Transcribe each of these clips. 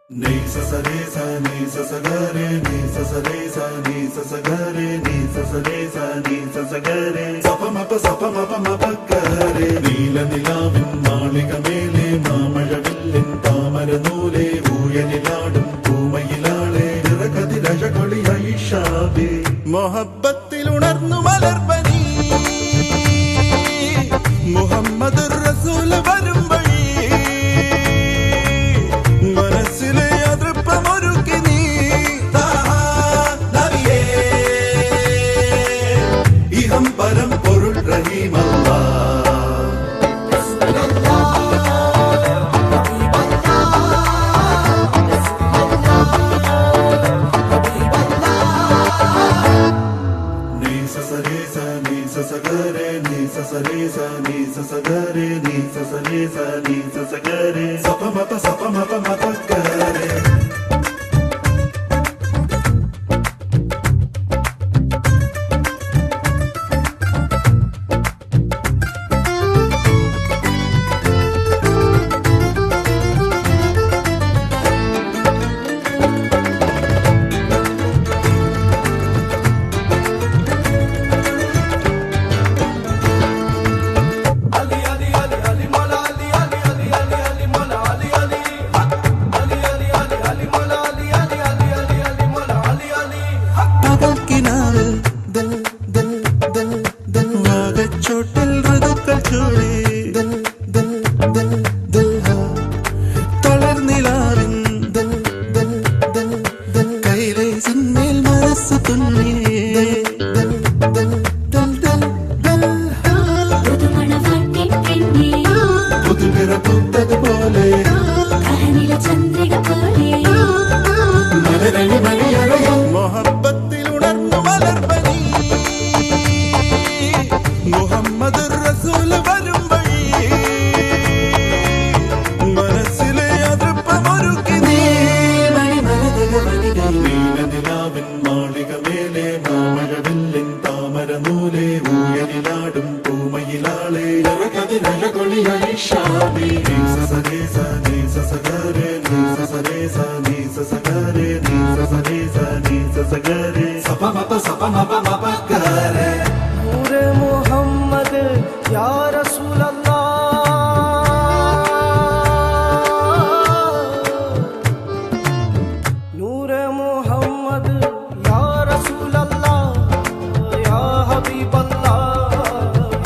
Ni sa sa re sa ni sa sa ga re ni sa sa re sa ni sa sa ga re ni sa sa re sa ni sa sa ga re sa pa ma pa ga re നീല നിലാവിൻ മാളികമേലെ മാമഴവില്ലിൻ താമരനൂലെ ഊയലിലാടും പൂമയിലാളെ നിറകതിരഴകൊളിയായി ഷാബി മൊഹബത്തിൽ ഉണർന്നു മലർപനി മുഹമ്മദ് റസൂൽ വരും വഴി മനസ്സിലെ അതൃപ്പമൊരുക്കി നീ നബിയേ ഇഹം പരം പൊരുൾ റഹീമല്ലാ മുഹമ്മദ് റസൂൽ വരും വഴി മനസ്സിലെ അതൃപ്പമൊരുക്കി നീ നീല നിലാവിൻ മാളികമേലെ മാമഴവില്ലിൻ താമരനൂലെ ഊയലിലാടും പൂമയിലാളെ നിറകതിരഴകൊളിയായി ഷാബി നീ സ സ re sa ni sa sa ga re ni sa sa re sa ni sa sa ga re ni sa sa re sa ni sa sa ga re sa pa ma pa ga re नूरे मोहम्मद या रसूल अल्लाह नूरे मोहम्मद या रसूल अल्लाह या हबीब अल्लाह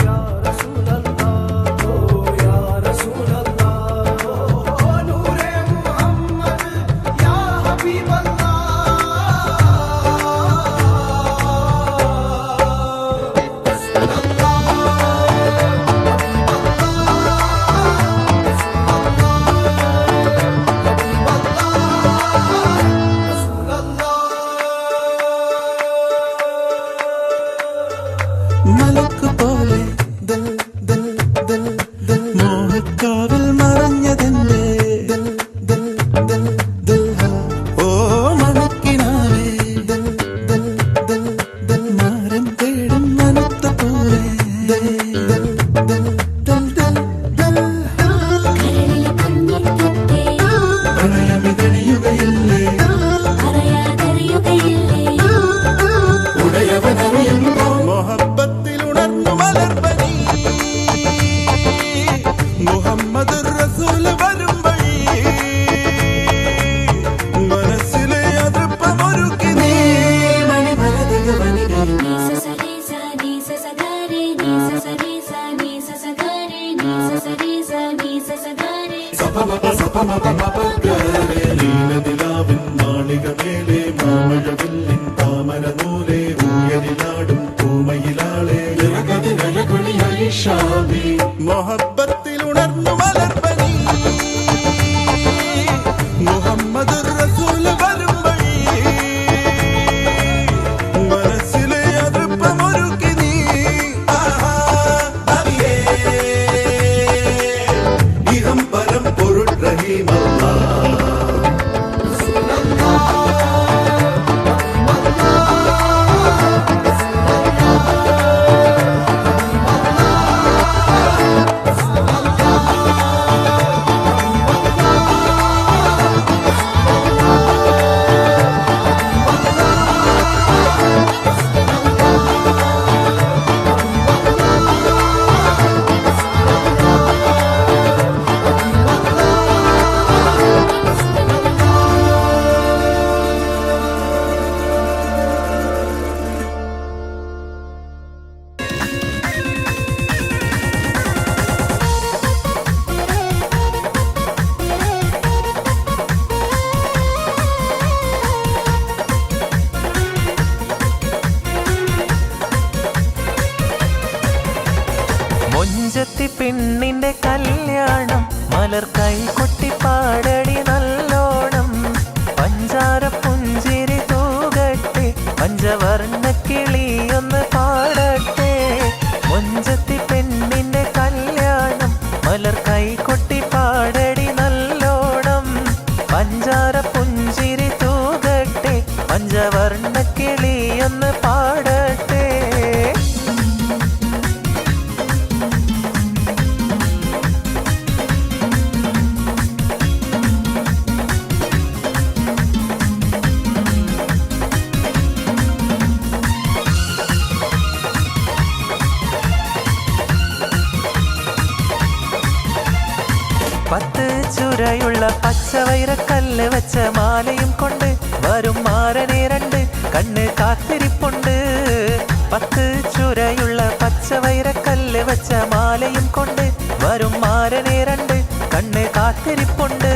या रसूल अल्लाह ओ या रसूल अल्लाह ओ नूरे मोहम्मद या हबीब अल्लाह മലക്ക് പോലെ മോഹക്കാവിൽ മറഞ്ഞതെന്നെ ഓ മണക്കിനാവേ മാരം തേടും മനത്ത പോലെ പ്രണയമിതണിയുകയില്ലേ ഉടയവനറിയുമ്പോ മൊഹബത്തിൽ ഉണർന്നു മലർപനി മുഹമ്മദ് റസൂൽ വരും വഴി മനസ്സിലെ അതൃപ്പമൊരുക്കി നീ നീല നിലാവിൻ മാളികമേലെ മാമഴവില്ലിൻ താമരനൂലെ ഊയലിലാടും പൂമയിലാളെ നിറകതിരഴകൊളിയായി ഷാബി മൊഹബത്തിൽ ഉണർന്നു മലർപനി മുഹമ്മദ് റസൂൽ വരും വഴി മനസ്സിലെ അതൃപ്പമൊരുക്കി നീ നബിയേ ഇഹം പരം പൊരുൾ റഹീമല്ലാ रसूल കല്യാണം മലർ കൈ കൊട്ടിപ്പാടടി നല്ലോണം പഞ്ചാര പുഞ്ചിരി തൂകട്ടെ പഞ്ചവർണ്ണ കിളിയൊന്ന് പാടട്ടെ മുഞ്ചത്തി പെണ്ണിന്റെ കല്യാണം മലർ കൈ കൊട്ടിപ്പാടടി നല്ലോണം പഞ്ചാര പുഞ്ചിരി തൂകട്ടെ പഞ്ചവർണ്ണ കിളിയൊന്ന് പാടട്ടെ. പത്ത് ചുരയുള്ള പച്ചവൈരക്കല്ല് വെച്ച മാലയും കൊണ്ട് വരും മാരനെ രണ്ട് കണ്ണ് കാത്തിരിപ്പുണ്ട്. പത്ത് ചുരയുള്ള പച്ചവൈരക്കല്ല് വെച്ച മാലയും കൊണ്ട് വരും മാരനെ രണ്ട് കണ്ണ് കാത്തിരിപ്പുണ്ട്.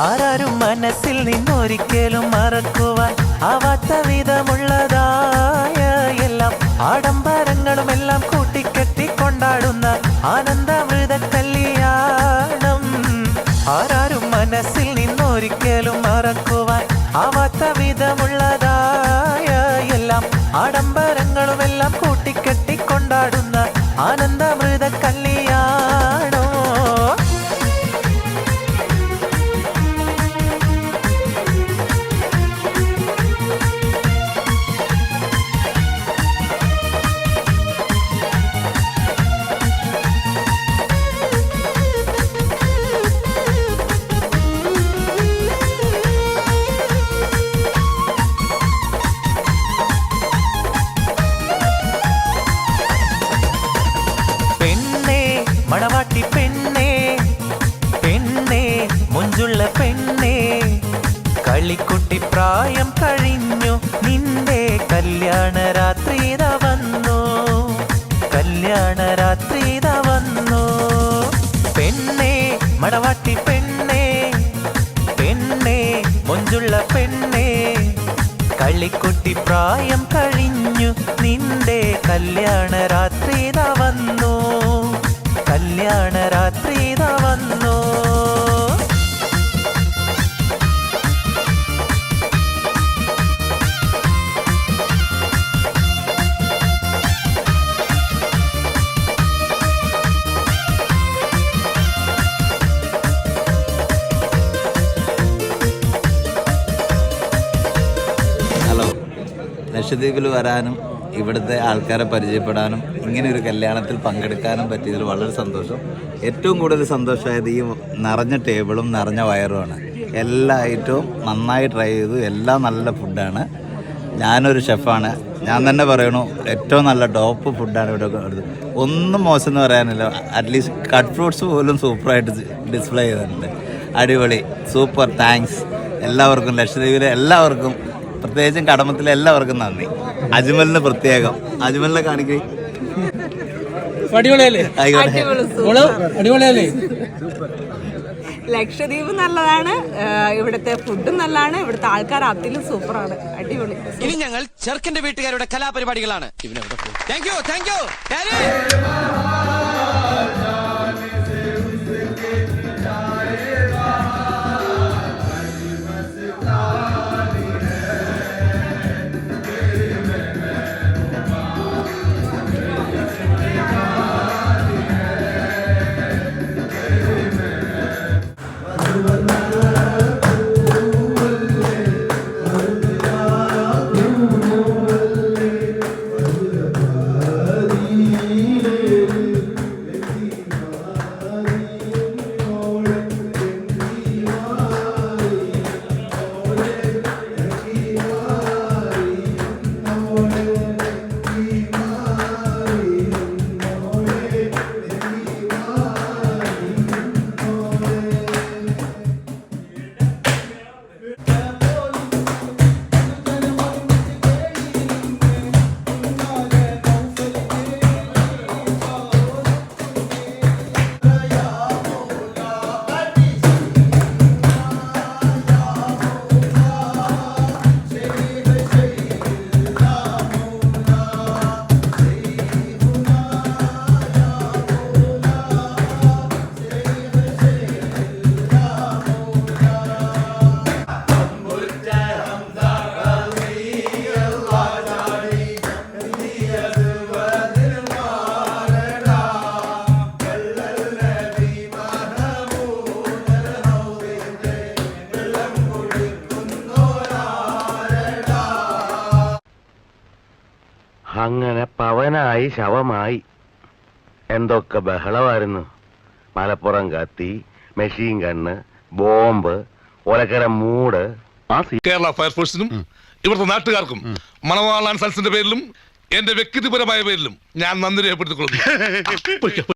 ആരാരും മനസ്സിൽ നിന്നൊരിക്കലും മറക്കുവാൻ ആവാത്ത വിധമുള്ളതായ എല്ലാം ആഡംബരങ്ങളും എല്ലാം കൂട്ടിക്കെട്ടി കൊണ്ടാടുന്ന ആനന്ദമൃത കല്യാണം. ആരാരും മനസ്സിൽ നിന്നൊരിക്കലും മറക്കുവാൻ ആവാത്ത വിധമുള്ളതായ എല്ലാം ആഡംബരങ്ങളും എല്ലാം കൂട്ടിക്കെട്ടി കൊണ്ടാടുന്ന ആനന്ദമൃത കല്യാണം. മണവാട്ടി പെണ്ണേ പെണ്ണേ മുഞ്ചുള്ള പെണ്ണേ കളിക്കുട്ടി പ്രായം കഴിഞ്ഞു നിന്റെ കല്യാണ രാത്രിത വന്നു കല്യാണ രാത്രിത വന്നു. പെണ്ണേ മണവാട്ടി പെണ്ണേ പെണ്ണേ മുഞ്ചുള്ള പെണ്ണേ കളിക്കുട്ടി പ്രായം കഴിഞ്ഞു നിന്റെ കല്യാണ രാത്രിത വന്നു കല്യാണ രാത്രിത വന്നു. ഹലോ, ലക്ഷദ്വീപിൽ വരാനും ഇവിടുത്തെ ആൾക്കാരെ പരിചയപ്പെടാനും ഇങ്ങനെ ഒരു കല്യാണത്തിൽ പങ്കെടുക്കാനും പറ്റിയതിൽ വളരെ സന്തോഷം. ഏറ്റവും കൂടുതൽ സന്തോഷമായത് ഈ നിറഞ്ഞ ടേബിളും നിറഞ്ഞ വയറുമാണ്. എല്ലാ ഐറ്റവും നന്നായി ട്രൈ ചെയ്തു. എല്ലാം നല്ല ഫുഡാണ്. ഞാനൊരു ഷെഫാണ്, ഞാൻ തന്നെ പറയണു ഏറ്റവും നല്ല ടോപ്പ് ഫുഡാണ് ഇവിടെ കൊടുത്തത്. ഒന്നും മോശം എന്ന് പറയാനില്ല. അറ്റ്ലീസ്റ്റ് കട്ട് ഫ്രൂട്ട്സ് പോലും സൂപ്പറായിട്ട് ഡിസ്പ്ലേ ചെയ്തിട്ടുണ്ട്. അടിപൊളി, സൂപ്പർ. താങ്ക്സ് എല്ലാവർക്കും, ലക്ഷദ്വീപിലെ എല്ലാവർക്കും, പ്രത്യേകിച്ചും കടമത്തിലെ എല്ലാവർക്കും നന്ദി. അജ്മലിന് പ്രത്യേകം. അജ്മലിനെ കാണിക്കേ. ലക്ഷദ്വീപ് നല്ലതാണ്, ഇവിടുത്തെ ഫുഡും നല്ലതാണ്, ഇവിടുത്തെ ആൾക്കാർ അതിലും സൂപ്പറാണ്. അടിപൊളി. ഇനി ഞങ്ങൾ ചെറുക്കന്റെ വീട്ടുകാരുടെ കലാപരിപാടികളാണ്. Thank you, thank you. അങ്ങനെ പവനായി ശവമായി. എന്തൊക്കെ ബഹളമായിരുന്നു. മലപ്പുറം കത്തി, മെഷീൻ ഗണ്ണ്, ബോംബ്, ഒലക്കര മൂട്. കേരള ഫയർഫോഴ്സിനും ഇവിടുത്തെ നാട്ടുകാർക്കും മണവാളാൻ സൽസിന്റെ പേരിലും എന്റെ വ്യക്തിപരമായ പേരിലും ഞാൻ നന്ദി രേഖപ്പെടുത്തിക്കൊള്ളുന്നു.